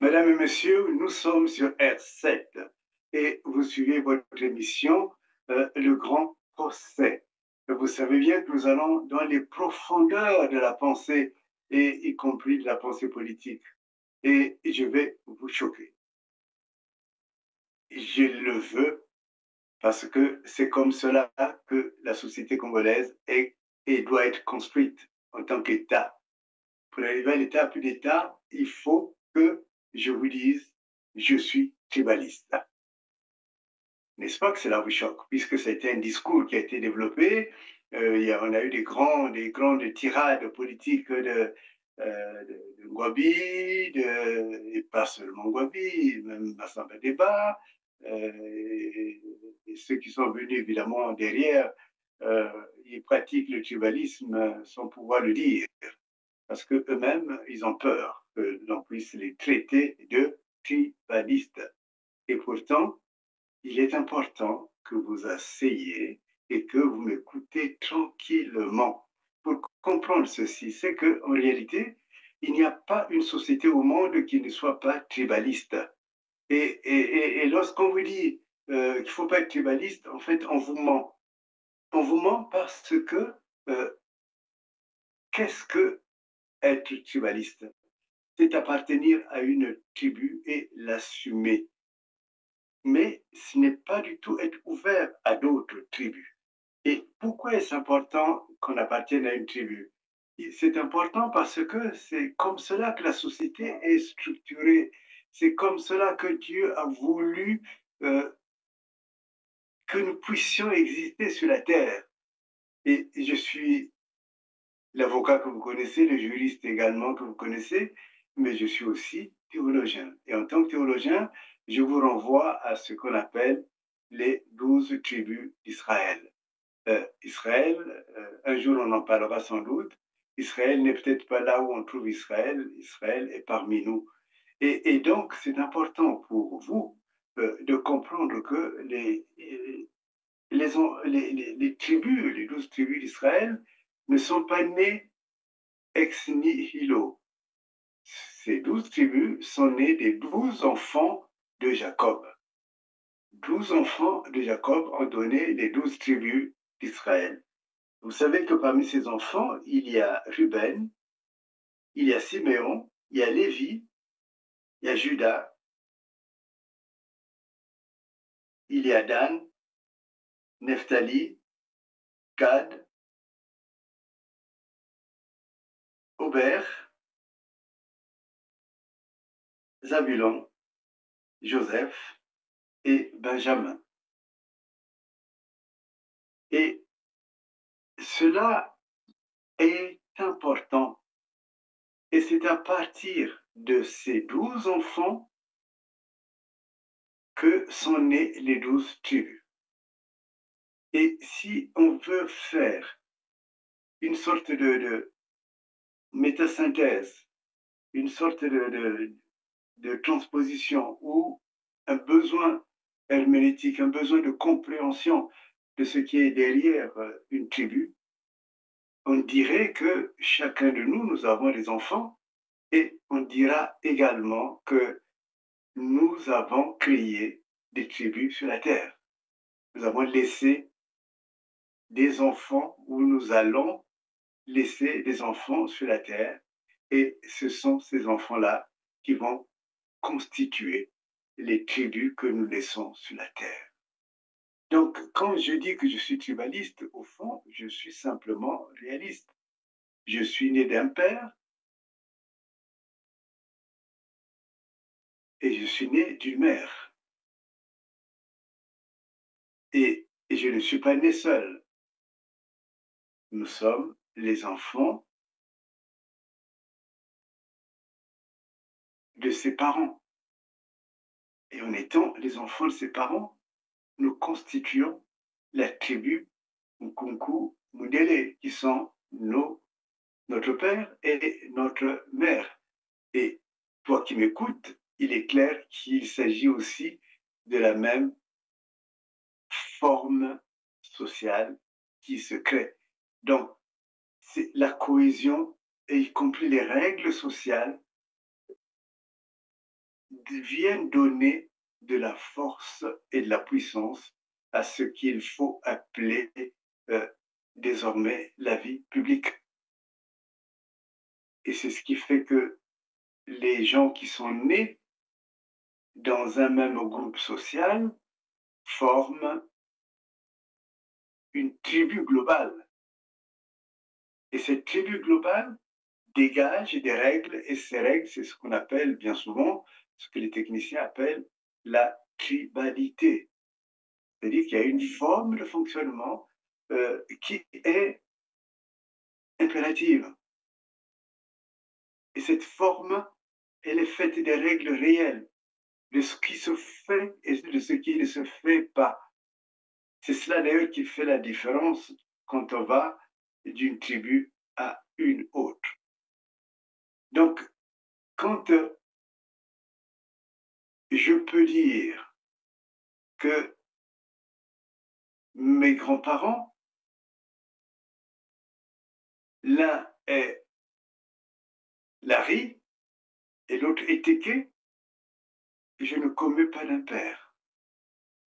Mesdames et messieurs, nous sommes sur R7 et vous suivez votre émission Le Grand Procès. Vous savez bien que nous allons dans les profondeurs de la pensée et y compris de la pensée politique. Et je vais vous choquer. Je le veux parce que c'est comme cela que la société congolaise est et doit être construite en tant qu'État. Pour arriver à l'État plus d'État, il faut que je vous dise, je suis tribaliste. N'est-ce pas que cela vous choque, puisque c'était un discours qui a été développé, on a eu des grandes tirades politiques de Ngouabi, et pas seulement Ngouabi, même Massamba Débat, et ceux qui sont venus évidemment derrière, ils pratiquent le tribalisme sans pouvoir le dire, parce qu'eux-mêmes, ils ont peur que l'on puisse les traiter de tribalistes. Et pourtant, il est important que vous asseyez et que vous m'écoutez tranquillement pour comprendre ceci. C'est qu'en réalité, il n'y a pas une société au monde qui ne soit pas tribaliste. Et lorsqu'on vous dit qu'il ne faut pas être tribaliste, en fait, on vous ment. On vous ment parce que euh, qu'est-ce que être tribaliste? C'est appartenir à une tribu et l'assumer. Mais ce n'est pas du tout être ouvert à d'autres tribus. Et pourquoi est-ce important qu'on appartienne à une tribu? C'est important parce que c'est comme cela que la société est structurée. C'est comme cela que Dieu a voulu euh, que nous puissions exister sur la terre. Et je suis l'avocat que vous connaissez, le juriste également que vous connaissez, mais je suis aussi théologien. Et en tant que théologien, je vous renvoie à ce qu'on appelle les 12 tribus d'Israël. Israël, un jour on en parlera sans doute, Israël n'est peut-être pas là où on trouve Israël, Israël est parmi nous. Et donc c'est important pour vous de comprendre que les tribus, les 12 tribus d'Israël, ne sont pas nées ex nihilo. Ces 12 tribus sont nées des 12 enfants de Jacob. 12 enfants de Jacob ont donné les 12 tribus d'Israël. Vous savez que parmi ces enfants, il y a Ruben, il y a Siméon, il y a Lévi, il y a Judas, il y a Dan, Nephtali, Gad, Aubert, Zabulon, Joseph et Benjamin. Et cela est important. Et c'est à partir de ces 12 enfants que sont nés les 12 tribus. Et si on veut faire une sorte de métasynthèse, une sorte de transposition ou un besoin herméneutique, un besoin de compréhension de ce qui est derrière une tribu, on dirait que chacun de nous, nous avons des enfants et on dira également que nous avons créé des tribus sur la terre. Nous avons laissé des enfants où nous allons laisser des enfants sur la terre et ce sont ces enfants-là qui vont constituer les tribus que nous laissons sur la terre. Donc, quand je dis que je suis tribaliste, au fond, je suis simplement réaliste. Je suis né d'un père et je suis né d'une mère. Et je ne suis pas né seul. Nous sommes les enfants de ses parents. Et en étant les enfants de ses parents, nous constituons la tribu Nkunku Mudele, qui sont notre père et notre mère. Et toi qui m'écoutes, il est clair qu'il s'agit aussi de la même forme sociale qui se crée. Donc, c'est la cohésion, et y compris les règles sociales, viennent donner de la force et de la puissance à ce qu'il faut appeler euh, désormais la vie publique. Et c'est ce qui fait que les gens qui sont nés dans un même groupe social forment une tribu globale. Et cette tribu globale dégage des règles, et ces règles, c'est ce qu'on appelle bien souvent, ce que les techniciens appellent la tribalité. C'est-à-dire qu'il y a une forme de fonctionnement qui est impérative. Et cette forme, elle est faite des règles réelles, de ce qui se fait et de ce qui ne se fait pas. C'est cela d'ailleurs qui fait la différence quand on va d'une tribu à une autre. Donc, quand je peux dire que mes grands-parents, l'un est Larry et l'autre est Teke, je ne commets pas d'impair.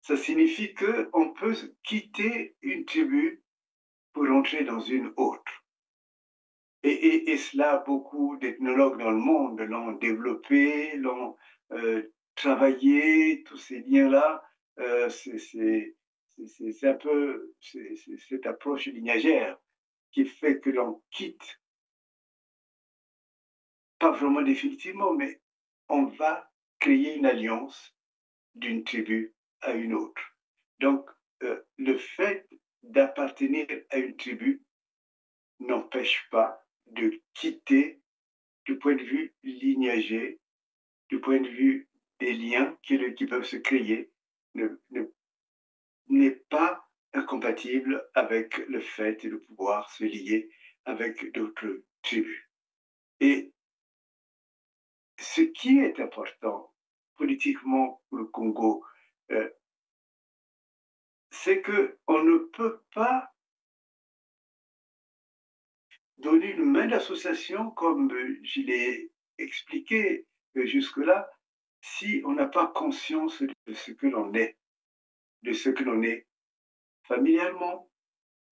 Ça signifie qu'on peut quitter une tribu pour entrer dans une autre. Et cela, beaucoup d'ethnologues dans le monde l'ont développé, l'ont travaillé, tous ces liens-là. C'est un peu cette approche lignagère qui fait que l'on quitte, pas vraiment définitivement, mais on va créer une alliance d'une tribu à une autre. Donc, le fait d'appartenir à une tribu n'empêche pas de quitter du point de vue lignager, du point de vue des liens qui peuvent se créer, n'est pas incompatible avec le fait de pouvoir se lier avec d'autres tribus. Et ce qui est important politiquement pour le Congo, c'est qu'on ne peut pas donner une main d'association comme je l'ai expliqué jusque-là, si on n'a pas conscience de ce que l'on est, de ce que l'on est familialement,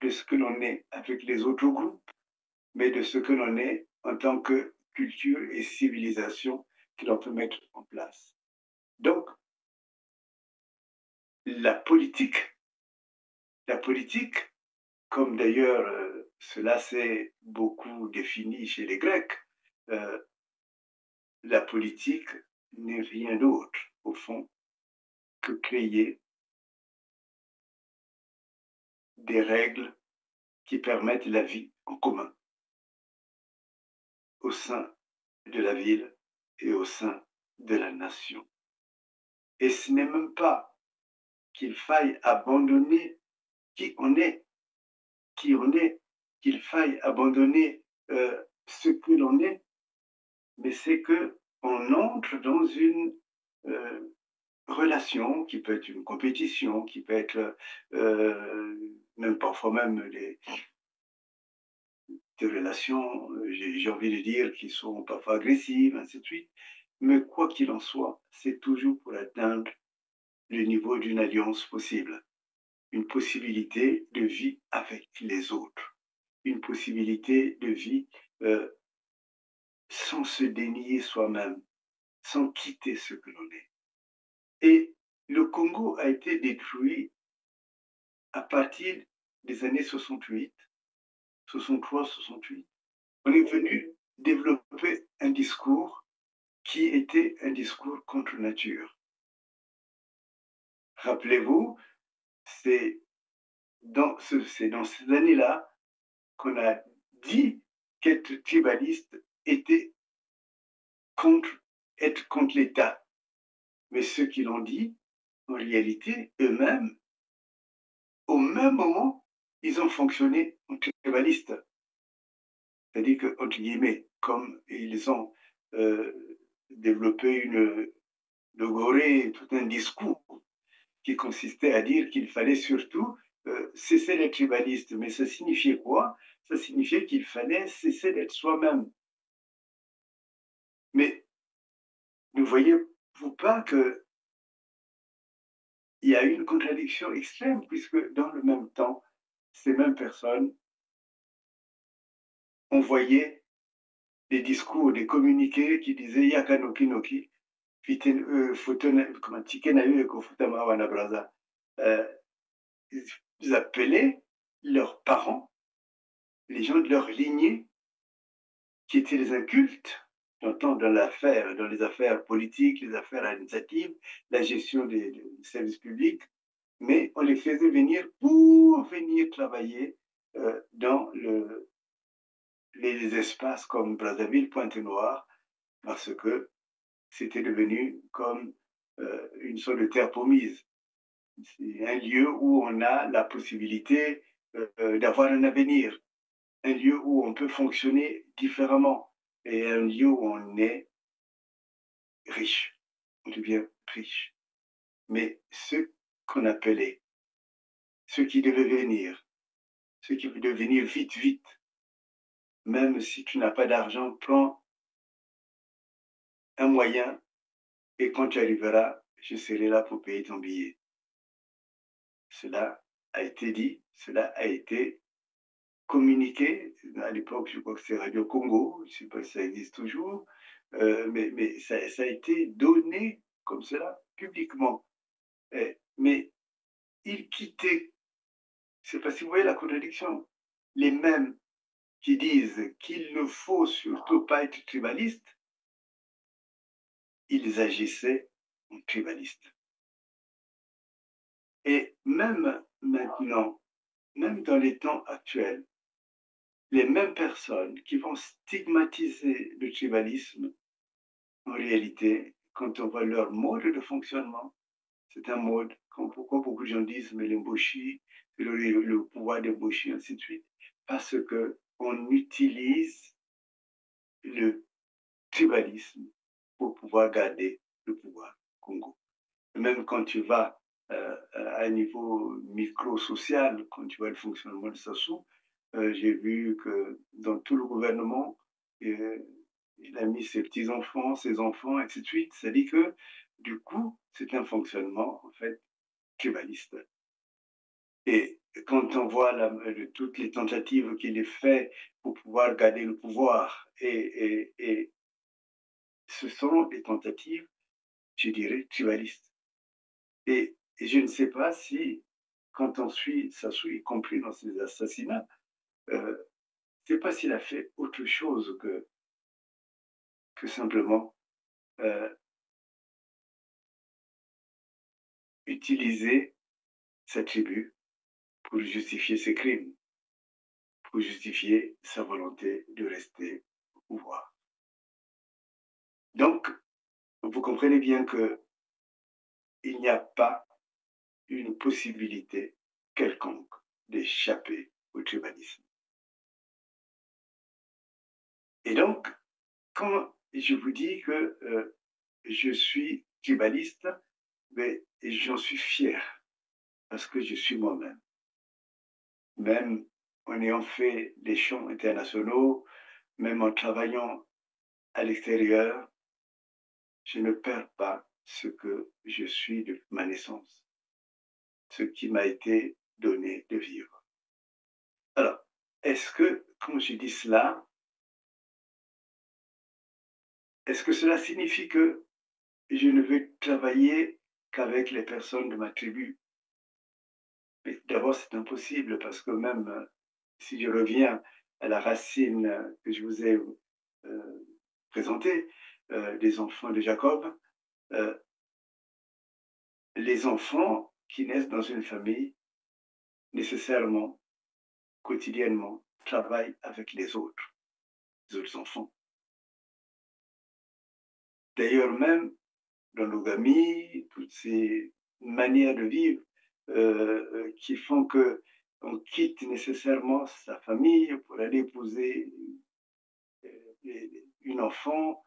de ce que l'on est avec les autres groupes, mais de ce que l'on est en tant que culture et civilisation que l'on peut mettre en place. Donc, la politique, comme d'ailleurs cela s'est beaucoup défini chez les Grecs, euh, la politique n'est rien d'autre, au fond, que créer des règles qui permettent la vie en commun au sein de la ville et au sein de la nation. Et ce n'est même pas qu'il faille abandonner qui on est, qu'il faille abandonner ce que l'on est, mais c'est qu'on entre dans une relation qui peut être une compétition, qui peut être même parfois même des relations, j'ai envie de dire, qui sont parfois agressives, ainsi de suite. Mais quoi qu'il en soit, c'est toujours pour atteindre le niveau d'une alliance possible, une possibilité de vie avec les autres, une possibilité de vie sans se dénier soi-même, sans quitter ce que l'on est. Et le Congo a été détruit à partir des années 68, 63, 68. On est venu développer un discours qui était un discours contre nature. Rappelez-vous, c'est dans ces années-là qu'on a dit qu'être tribaliste était être contre l'État. Mais ceux qui l'ont dit, en réalité, eux-mêmes, au même moment, ils ont fonctionné en tribaliste. C'est-à-dire que, entre guillemets, comme ils ont développé logoré tout un discours qui consistait à dire qu'il fallait surtout cesser d'être tribaliste. Mais ça signifiait quoi? Ça signifiait qu'il fallait cesser d'être soi-même. Mais vous voyez trouve pas qu'il y a une contradiction extrême, puisque dans le même temps, ces mêmes personnes envoyaient des discours, des communiqués qui disaient Yakanoki Noki, comment Tikena Kofutama Wana Braza. Ils appelaient leurs parents, les gens de leur lignée, qui étaient les incultes, dans l'affaire, dans les affaires politiques, les affaires administratives, la gestion des services publics, mais on les faisait venir pour venir travailler dans les espaces comme Brazzaville, Pointe-Noire, parce que c'était devenu comme une sorte de terre promise. C'est un lieu où on a la possibilité d'avoir un avenir, un lieu où on peut fonctionner différemment et un lieu où on est riche, on devient riche. Mais ceux qu'on appelait, ceux qui devaient venir, ceux qui devaient venir vite, vite, même si tu n'as pas d'argent, prends un moyen et quand tu arriveras, je serai là pour payer ton billet. Cela a été dit, cela a été communiqué. À l'époque, je crois que c'est Radio Congo, je ne sais pas si ça existe toujours, mais ça a été donné comme cela, publiquement. Mais ils quittaient, je ne sais pas si vous voyez la contradiction, les mêmes qui disent qu'il ne faut surtout pas être tribaliste, ils agissaient en tribaliste. Et même maintenant, même dans les temps actuels, les mêmes personnes qui vont stigmatiser le tribalisme, en réalité, quand on voit leur mode de fonctionnement, c'est un mode, pourquoi beaucoup de gens disent, mais l'embauchi, le pouvoir d'embaucher, ainsi de suite, parce qu'on utilise le tribalisme pour pouvoir garder le pouvoir Congo. Même quand tu vas à un niveau micro-social, quand tu vois le fonctionnement de Sassou, j'ai vu que dans tout le gouvernement, il a mis ses petits-enfants, ses enfants, ainsi de suite. Ça dit que, du coup, c'est un fonctionnement, en fait, tribaliste. Et quand on voit toutes les tentatives qu'il est fait pour pouvoir garder le pouvoir, et ce sont des tentatives, je dirais, tribalistes. Et je ne sais pas si, quand on suit Sassou, y compris dans ses assassinats, je ne sais pas s'il a fait autre chose que simplement utiliser sa tribu pour justifier ses crimes, pour justifier sa volonté de rester au pouvoir. Donc, vous comprenez bien qu'il n'y a pas une possibilité quelconque d'échapper au tribalisme. Et donc, quand je vous dis que je suis tribaliste, mais j'en suis fier parce que je suis moi-même. Même en ayant fait des champs internationaux, même en travaillant à l'extérieur, je ne perds pas ce que je suis de ma naissance, ce qui m'a été donné de vivre. Alors, est-ce que, quand je dis cela, est-ce que cela signifie que je ne veux travailler qu'avec les personnes de ma tribu? Mais d'abord, c'est impossible parce que même si je reviens à la racine que je vous ai présentée, des enfants de Jacob, les enfants qui naissent dans une famille, nécessairement, quotidiennement, travaillent avec les autres enfants. D'ailleurs, même dans l'ogamie, toutes ces manières de vivre qui font que on quitte nécessairement sa famille pour aller épouser une enfant,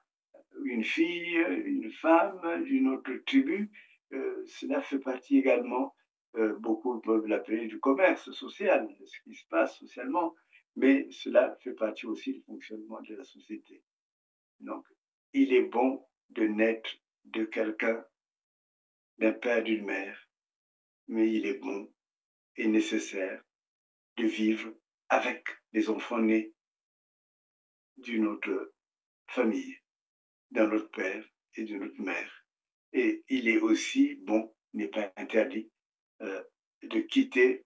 une fille, une femme d'une autre tribu. Cela fait partie également, beaucoup peuvent l'appeler du commerce social, de ce qui se passe socialement, mais cela fait partie aussi du fonctionnement de la société. Donc, il est bon de naître de quelqu'un, d'un père, d'une mère, mais il est bon et nécessaire de vivre avec les enfants nés d'une autre famille, d'un autre père et d'une autre mère. Et il est aussi bon, n'est pas interdit, de quitter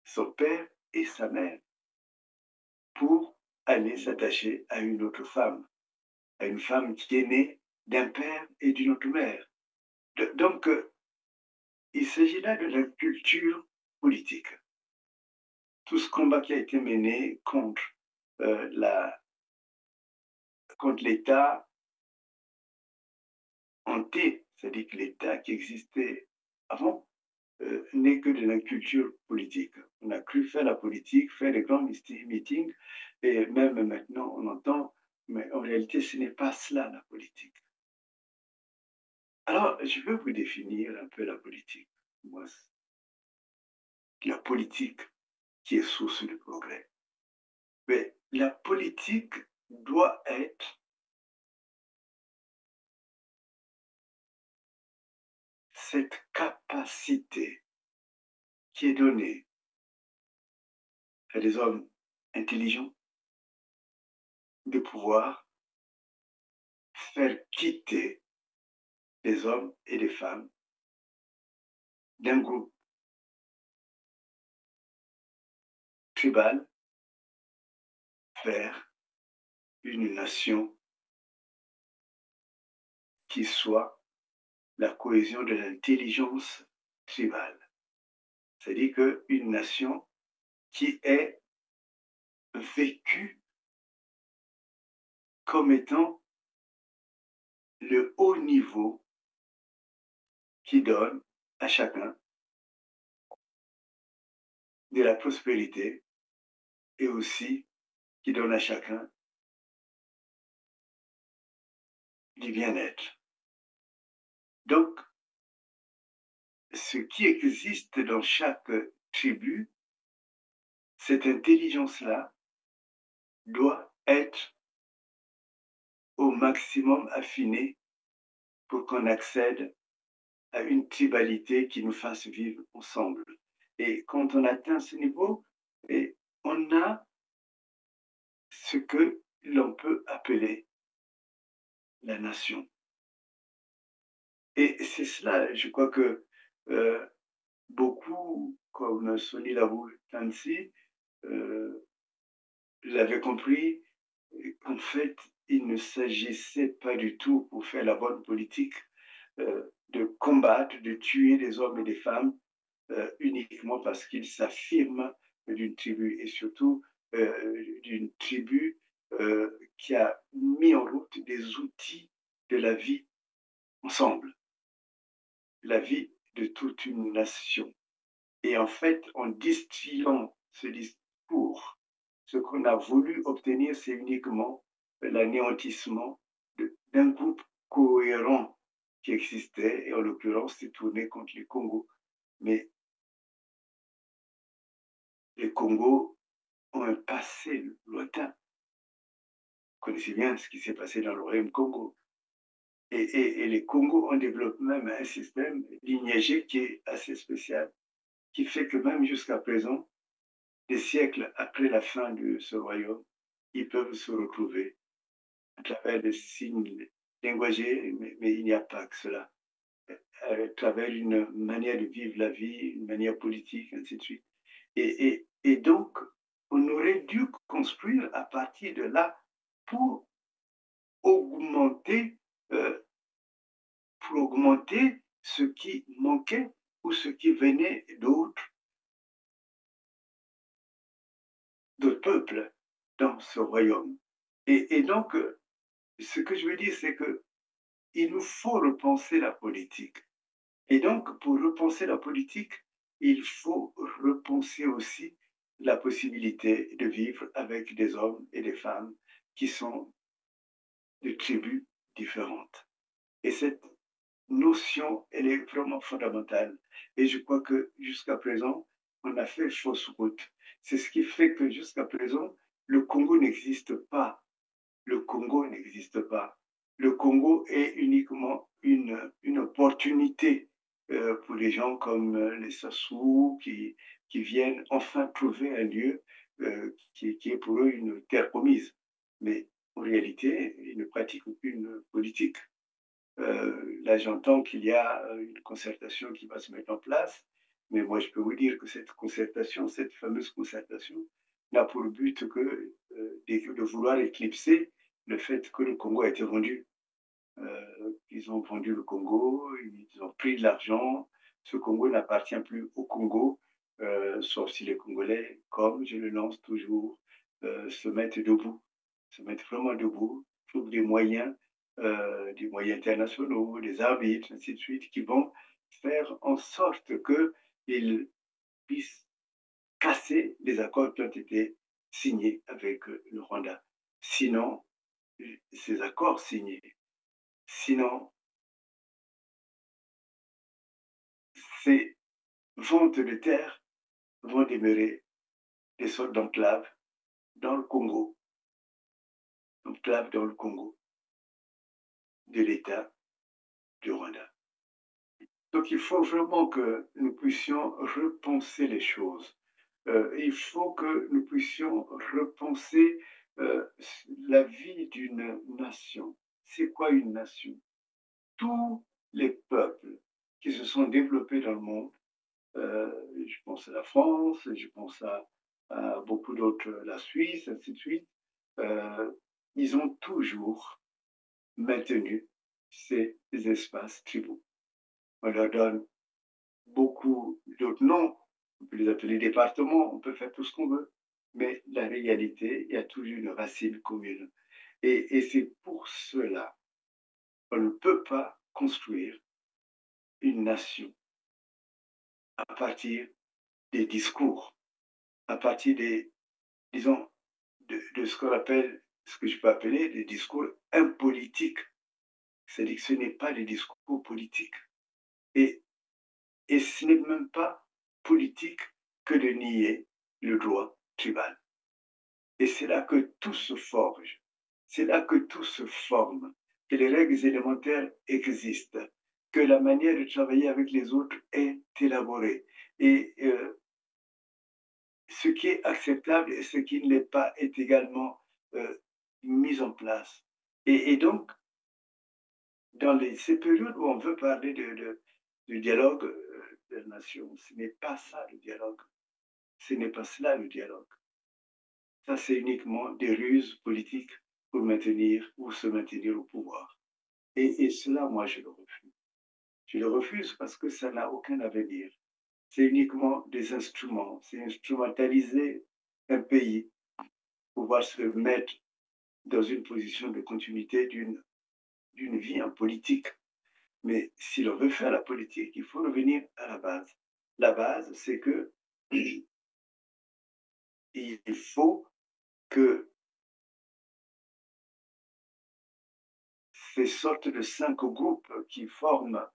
son père et sa mère pour aller s'attacher à une autre femme, à une femme qui est née d'un père et d'une autre mère. Donc, il s'agit là de la culture politique. Tout ce combat qui a été mené contre l'État hanté, c'est-à-dire que l'État qui existait avant n'est que de la culture politique. On a cru faire la politique, faire des grands meetings, et même maintenant on entend, mais en réalité ce n'est pas cela la politique. Alors, je veux vous définir un peu la politique. Moi, la politique qui est source de progrès. Mais la politique doit être cette capacité qui est donnée à des hommes intelligents de pouvoir faire quitter des hommes et des femmes d'un groupe tribal vers une nation qui soit la cohésion de l'intelligence tribale. C'est-à-dire qu'une nation qui est vécue comme étant le haut niveau qui donne à chacun de la prospérité et aussi qui donne à chacun du bien-être. Donc, ce qui existe dans chaque tribu, cette intelligence-là doit être au maximum affinée pour qu'on accède à une tribalité qui nous fasse vivre ensemble. Et quand on atteint ce niveau, et on a ce que l'on peut appeler la nation. Et c'est cela, je crois que beaucoup, comme Sonny Labou Tansi, l'avaient compris qu'en fait, il ne s'agissait pas du tout, pour faire la bonne politique, de combattre, de tuer des hommes et des femmes uniquement parce qu'ils s'affirment d'une tribu et surtout d'une tribu qui a mis en route des outils de la vie ensemble, la vie de toute une nation. Et en fait, en distillant ce discours, ce qu'on a voulu obtenir, c'est uniquement l'anéantissement d'un groupe cohérent qui existait, et en l'occurrence, c'est tourné contre les Congos. Mais les Congos ont un passé lointain. Vous connaissez bien ce qui s'est passé dans le royaume Congo. Et les Congos ont développé même un système lignagé qui est assez spécial, qui fait que même jusqu'à présent, des siècles après la fin de ce royaume, ils peuvent se retrouver à travers des signes linguagés, mais il n'y a pas que cela, à travers une manière de vivre la vie, une manière politique, ainsi de suite. Et donc, on aurait dû construire à partir de là pour augmenter, euh, pour augmenter ce qui manquait ou ce qui venait d'autres peuples dans ce royaume. Et donc, ce que je veux dire, c'est que il nous faut repenser la politique. Et donc, pour repenser la politique, il faut repenser aussi la possibilité de vivre avec des hommes et des femmes qui sont de tribus différentes. Et cette notion, elle est vraiment fondamentale. Et je crois que jusqu'à présent, on a fait fausse route. C'est ce qui fait que jusqu'à présent, le Congo n'existe pas. Le Congo n'existe pas. le Congo est uniquement une opportunité pour les gens comme les Sassou qui viennent enfin trouver un lieu qui est pour eux une terre promise. Mais en réalité, ils ne pratiquent aucune politique. Là, j'entends qu'il y a une concertation qui va se mettre en place, mais moi, je peux vous dire que cette concertation, cette fameuse concertation, n'a pour but que de vouloir éclipser le fait que le Congo a été vendu. Ils ont vendu le Congo, ils ont pris de l'argent. Ce Congo n'appartient plus au Congo, sauf si les Congolais, comme je le lance toujours, se mettent debout, se mettent vraiment debout, trouvent des moyens internationaux, des arbitres, ainsi de suite, qui vont faire en sorte qu'ils puissent casser les accords qui ont été signés avec le Rwanda. Sinon, ces accords signés, sinon ces ventes de terres vont demeurer des sortes d'enclaves dans le Congo, enclaves dans le Congo de l'État du Rwanda. Donc il faut vraiment que nous puissions repenser les choses. Il faut que nous puissions repenser la vie d'une nation. C'est quoi une nation? Tous les peuples qui se sont développés dans le monde, je pense à la France, je pense à beaucoup d'autres, la Suisse, ainsi de suite, euh, ils ont toujours maintenu ces espaces tribaux. On leur donne beaucoup d'autres noms, on peut les appeler départements, on peut faire tout ce qu'on veut, mais la réalité, il y a toujours une racine commune. Et c'est pour cela qu'on ne peut pas construire une nation à partir des discours, à partir des, disons, de ce qu'on appelle, ce que je peux appeler des discours impolitiques. C'est-à-dire que ce n'est pas des discours politiques. Et, et ce n'est même pas politique que de nier le droit tribal. Et c'est là que tout se forge, c'est là que tout se forme, que les règles élémentaires existent, que la manière de travailler avec les autres est élaborée. Et ce qui est acceptable et ce qui ne l'est pas est également euh, mis en place. Et donc, dans ces périodes où on veut parler de dialogue des nations, ce n'est pas ça le dialogue. Ce n'est pas cela le dialogue. Ça, c'est uniquement des ruses politiques pour maintenir ou se maintenir au pouvoir. Et cela, moi, je le refuse. Je le refuse parce que ça n'a aucun avenir. C'est uniquement des instruments. C'est instrumentaliser un pays, pouvoir se mettre dans une position de continuité d'une vie en politique. Mais si l'on veut faire la politique, il faut revenir à la base. La base, c'est que il faut que ces sortes de 5 groupes qui forment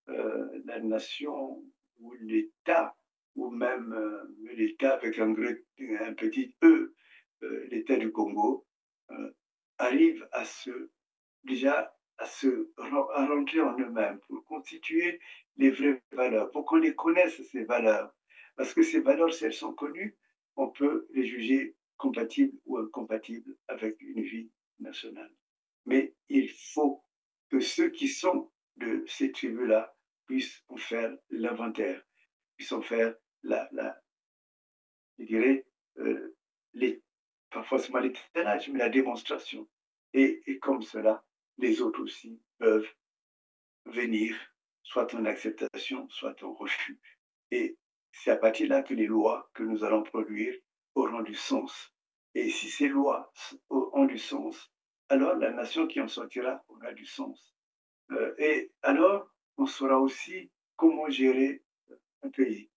la nation ou l'État, ou même l'État avec un petit E, l'État du Congo, euh, arrivent déjà à rentrer en eux-mêmes pour constituer les vraies valeurs, pour qu'on les connaisse, ces valeurs. Parce que ces valeurs, si elles sont connues, on peut les juger compatibles ou incompatibles avec une vie nationale. Mais il faut que ceux qui sont de ces tribus-là puissent en faire l'inventaire, puissent en faire je dirais, euh, les, pas forcément l'étalage, mais la démonstration. Et comme cela, les autres aussi peuvent venir, soit en acceptation, soit en refus. Et c'est à partir de là que les lois que nous allons produire auront du sens. Et si ces lois ont du sens, alors la nation qui en sortira aura du sens. Et alors, on saura aussi comment gérer un pays,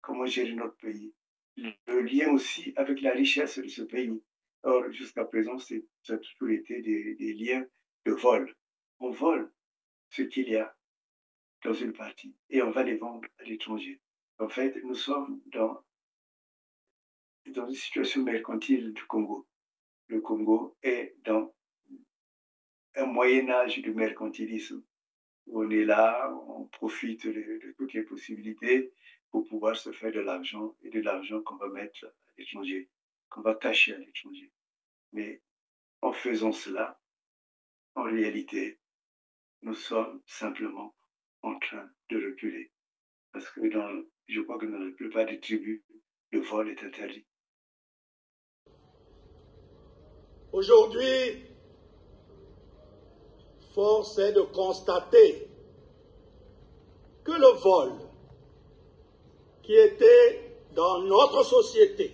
comment gérer notre pays. Le lien aussi avec la richesse de ce pays. Or, jusqu'à présent, ça a toujours été des liens de vol. On vole ce qu'il y a dans une partie et on va les vendre à l'étranger. En fait, nous sommes dans une situation mercantile du Congo. Le Congo est dans un Moyen-Âge de mercantilisme, où on est là, on profite de toutes les possibilités pour pouvoir se faire de l'argent, et de l'argent qu'on va mettre à l'étranger, qu'on va cacher à l'étranger. Mais en faisant cela, en réalité, nous sommes simplement en train de reculer. Parce que je crois que dans la plupart des tribus, le vol est interdit. Aujourd'hui, force est de constater que le vol, qui était dans notre société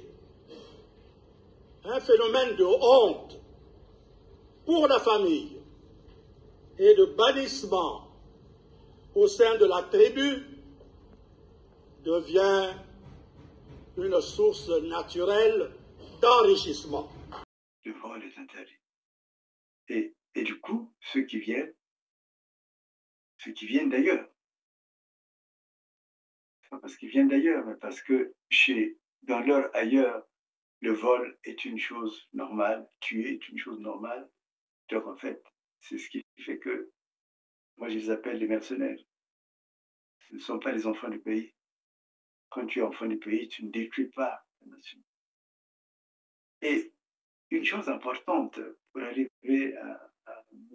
un phénomène de honte pour la famille et de bannissement au sein de la tribu, devient une source naturelle d'enrichissement. Le vol est interdit. Et du coup, ceux qui viennent d'ailleurs, pas parce qu'ils viennent d'ailleurs, mais parce que dans leur ailleurs, le vol est une chose normale, tuer est une chose normale. Donc en fait, c'est ce qui fait que moi je les appelle les mercenaires. Ce ne sont pas les enfants du pays. Quand tu es enfant du pays, tu ne détruis pas la nation. Et une chose importante pour arriver à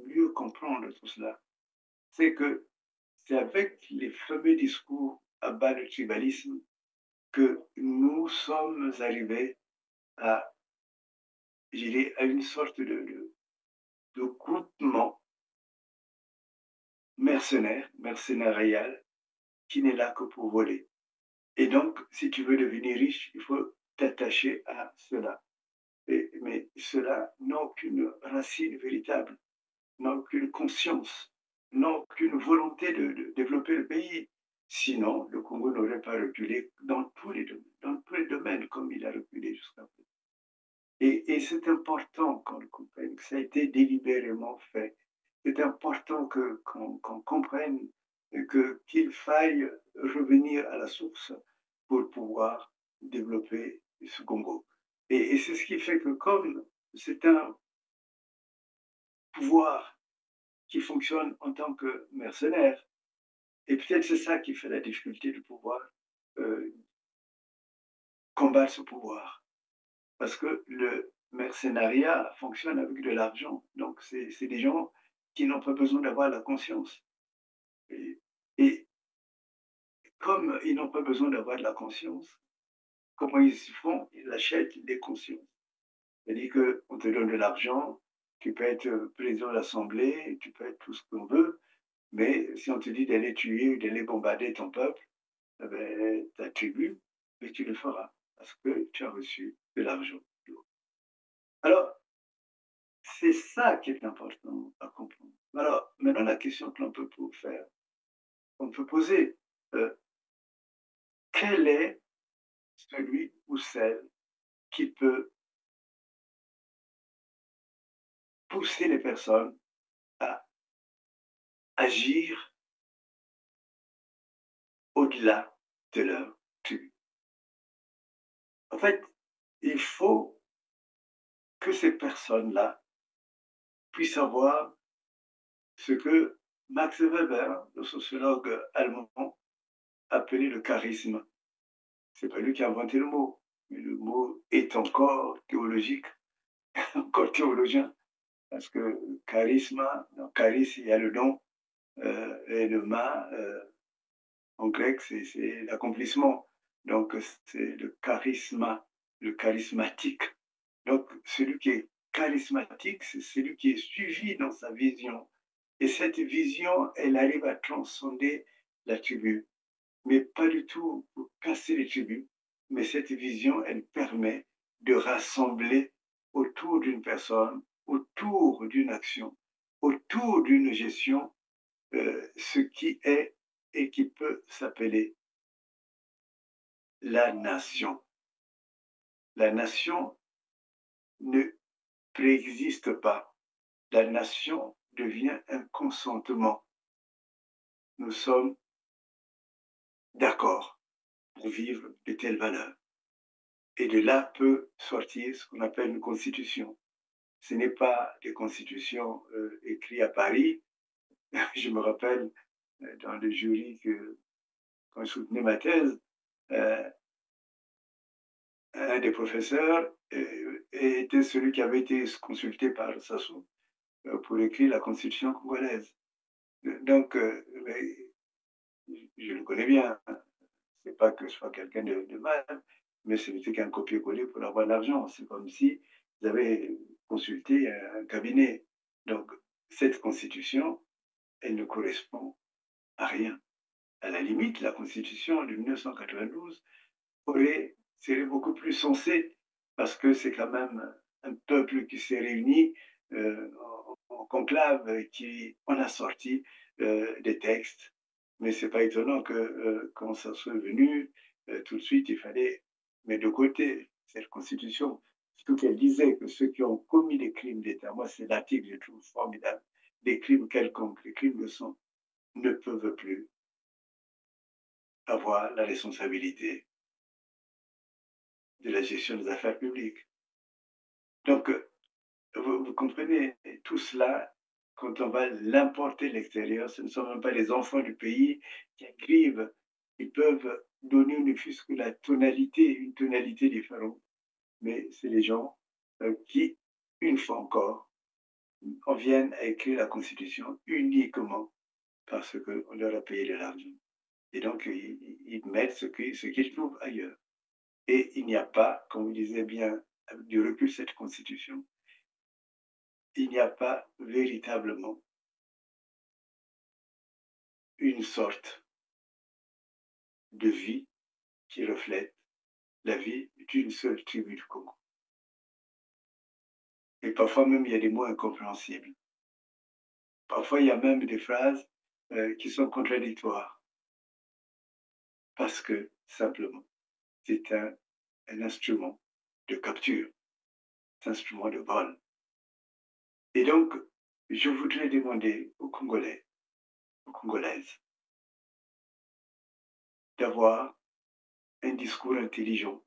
mieux comprendre tout cela, c'est que c'est avec les fameux discours à bas de tribalisme que nous sommes arrivés à, je dirais, à une sorte de groupement mercenarial, qui n'est là que pour voler. Et donc, si tu veux devenir riche, il faut t'attacher à cela. Mais cela n'a aucune racine véritable, n'a aucune conscience, n'a aucune volonté de développer le pays. Sinon, le Congo n'aurait pas reculé dans tous les domaines comme il a reculé jusqu'à présent. Et c'est important qu'on le comprenne, que ça a été délibérément fait. C'est important qu'on comprenne qu'il faille revenir à la source pour pouvoir développer ce Congo. Et c'est ce qui fait que comme c'est un pouvoir qui fonctionne en tant que mercenaire, et peut-être c'est ça qui fait la difficulté de pouvoir combattre ce pouvoir. Parce que le mercenariat fonctionne avec de l'argent. Donc, c'est des gens qui n'ont pas besoin d'avoir la conscience. Et comme ils n'ont pas besoin d'avoir de la conscience, comment ils font? Ils achètent des consciences. C'est-à-dire qu'on te donne de l'argent, tu peux être président de l'Assemblée, tu peux être tout ce qu'on veut, mais si on te dit d'aller tuer ou d'aller bombarder ton peuple, eh ben, ta tribu, mais tu le feras parce que tu as reçu de l'argent. Alors, c'est ça qui est important à comprendre. Alors, maintenant, la question que l'on peut faire, on peut poser, quel est celui ou celle qui peut pousser les personnes à agir au-delà de leur tribu? En fait, il faut que ces personnes-là puissent avoir ce que Max Weber, le sociologue allemand, appelait le charisme. C'est pas lui qui a inventé le mot, mais le mot est encore théologique, encore théologien, parce que charisme, dans charis, il y a le don, et le ma, en grec, c'est l'accomplissement. Donc, c'est le charisme, le charismatique. Donc, celui qui est charismatique, c'est celui qui est suivi dans sa vision. Et cette vision, elle arrive à transcender la tribu, mais pas du tout pour casser les tribus, mais cette vision, elle permet de rassembler autour d'une personne, autour d'une action, autour d'une gestion, ce qui est et qui peut s'appeler la nation. La nation ne préexiste pas. La nation devient un consentement. Nous sommes d'accord pour vivre de telles valeurs. Et de là peut sortir ce qu'on appelle une constitution. ce n'est pas des constitutions écrites à Paris. Je me rappelle dans le jury quand je soutenais ma thèse, un des professeurs était celui qui avait été consulté par Sassou pour écrire la constitution congolaise. Donc, je le connais bien. C'est pas que je sois quelqu'un de mal, mais ce n'était qu'un copier-coller pour avoir de l'argent. C'est comme si vous avez consulté un cabinet. Donc, cette constitution, elle ne correspond à rien. À la limite, la constitution de 1992 serait beaucoup plus sensée parce que c'est quand même un peuple qui s'est réuni en conclave, qui en a sorti des textes. Mais c'est pas étonnant que quand ça soit venu, tout de suite, il fallait mettre de côté cette constitution. Surtout qu'elle disait que ceux qui ont commis des crimes d'État, moi c'est l'article que je trouve formidable, des crimes quelconques, les crimes de sang, ne peuvent plus avoir la responsabilité de la gestion des affaires publiques. Donc, vous comprenez, tout cela, quand on va l'importer de l'extérieur, ce ne sont même pas les enfants du pays qui écrivent. Ils peuvent donner une fût que la tonalité, une tonalité différente, mais c'est les gens qui, une fois encore, en viennent à écrire la Constitution uniquement parce qu'on leur a payé de l'argent. Et donc, ils mettent ce qu'ils trouvent ailleurs. Et il n'y a pas, comme vous disiez bien, avec du recul, cette Constitution, il n'y a pas véritablement une sorte de vie qui reflète la vie d'une seule tribu du Congo. Et parfois même, il y a des mots incompréhensibles. Parfois, il y a même des phrases qui sont contradictoires. Parce que, simplement, c'est un instrument de capture, c'est un instrument de vol. Et donc, je voudrais demander aux Congolais, aux Congolaises, d'avoir un discours intelligent,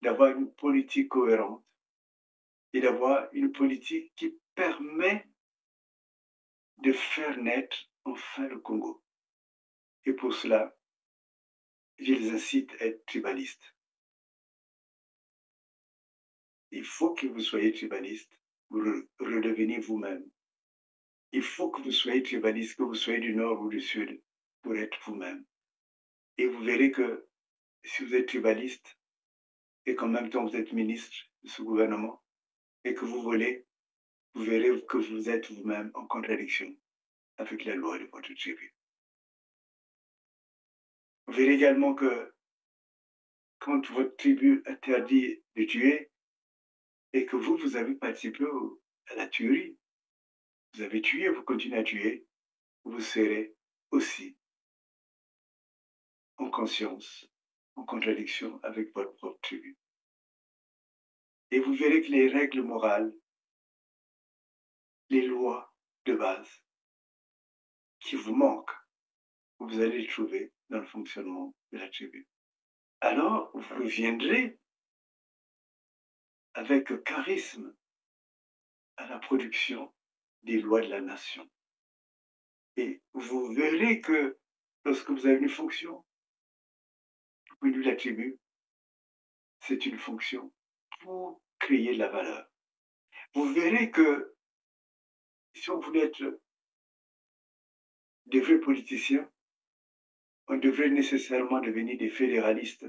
d'avoir une politique cohérente et d'avoir une politique qui permet de faire naître enfin le Congo. Et pour cela, je les incite à être tribalistes. Il faut que vous soyez tribaliste, vous redevenez vous-même. Il faut que vous soyez tribaliste, que vous soyez du nord ou du sud, pour être vous-même. Et vous verrez que si vous êtes tribaliste et qu'en même temps vous êtes ministre de ce gouvernement et que vous volez, vous verrez que vous êtes vous-même en contradiction avec la loi de votre tribu. Vous verrez également que quand votre tribu interdit de tuer et que vous avez participé à la tuerie, vous avez tué, vous continuez à tuer, vous serez aussi en conscience, en contradiction avec votre propre tribu. Et vous verrez que les règles morales, les lois de base qui vous manquent, vous allez les trouver dans le fonctionnement de la tribu. Alors, vous reviendrez avec charisme à la production des lois de la nation. Et vous verrez que lorsque vous avez une fonction, du point de vue de la tribu, c'est une fonction pour créer de la valeur. Vous verrez que si on voulait être des vrais politiciens, on devrait nécessairement devenir des fédéralistes.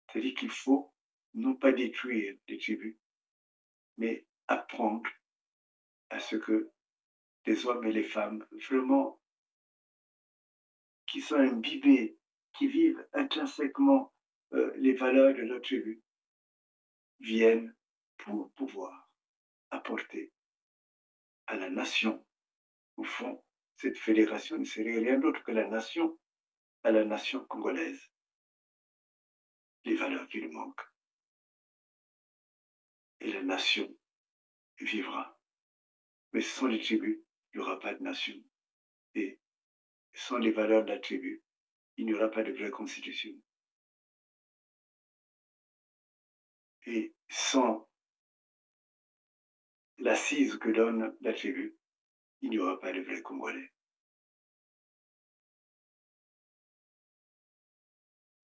C'est-à-dire qu'il faut non pas détruire les tribus, mais apprendre à ce que les hommes et les femmes vraiment qui sont imbibés, qui vivent intrinsèquement les valeurs de leur tribu, viennent pour pouvoir apporter à la nation. Au fond, cette fédération ne serait rien d'autre que la nation, à la nation congolaise, les valeurs qui lui manquent. Et la nation vivra. Mais sans les tribus, il n'y aura pas de nation. Et sans les valeurs de la tribu, il n'y aura pas de vraie constitution. Et sans l'assise que donne la tribu, il n'y aura pas de vrais Congolais.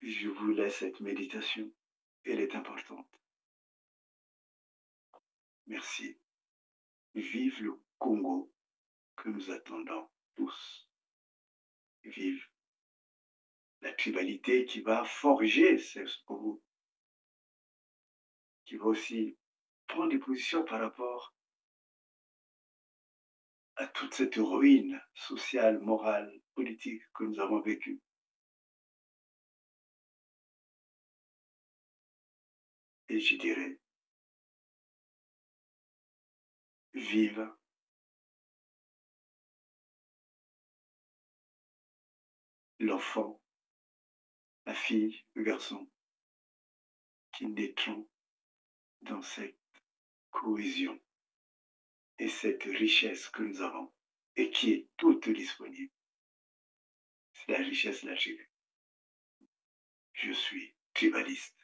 Je vous laisse cette méditation, elle est importante. Merci. Vive le Congo que nous attendons tous. Vive la tribalité qui va forger ce Congo, qui va aussi prendre des positions par rapport à toute cette ruine sociale, morale, politique que nous avons vécue. Et je dirais, vive l'enfant, la fille, le garçon, qui naîtront dans cette cohésion et cette richesse que nous avons et qui est toute disponible. C'est la richesse de la tribu. Je suis tribaliste.